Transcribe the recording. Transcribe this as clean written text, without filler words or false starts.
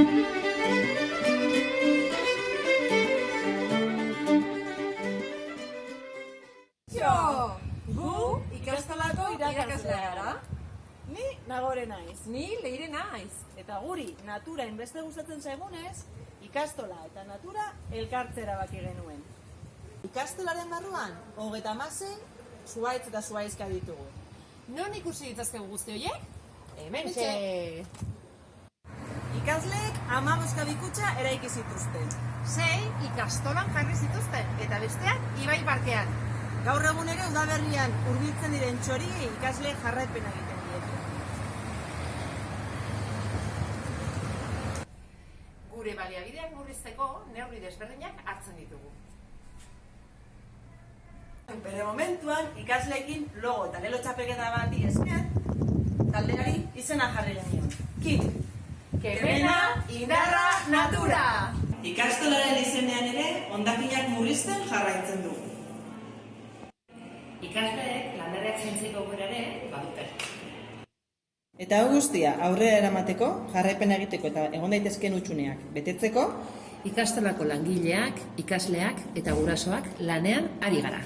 Gu ikastolako irakasleak gara. Ni Nagore naiz. Ni Leire naiz. Eta guri natura inbeste gustatzen zaigunez, ikastola eta natura elkartzera baki genuen. Ikastolaren barruan, 36 zuhaitz eta zuhaizka ditugu. Non ikusi ditzazkegu guzti horiek? Hementxe! Ikasleek 15 bikutxa eraiki zituzten. 6 ikastolan jarri zituzten, eta besteak ibai parkean. Gaur egun ere udaberrian hurbiltzen diren txoriei ikasleek jarraipena egiten diete. Gure baliabideak murrizteko neurri desberdinak hartzen ditugu. Bere momentuan, ikasleekin logo eta lelo txapelketa bati esker, taldeari izena jarri genion. KIT! Kemena, indarra, natura! Ikastolaren izenean ere, hondakinak murrizten jarraitzen dugu. Ikasleek landareak zaintzeko aukera ere badute. Eta hau guztia aurrera eramateko, jarraipena egiteko eta egon daitezkeen hutsuneak betetzeko, Ikastolako langileak, ikasleak eta gurasoak lanean ari gara.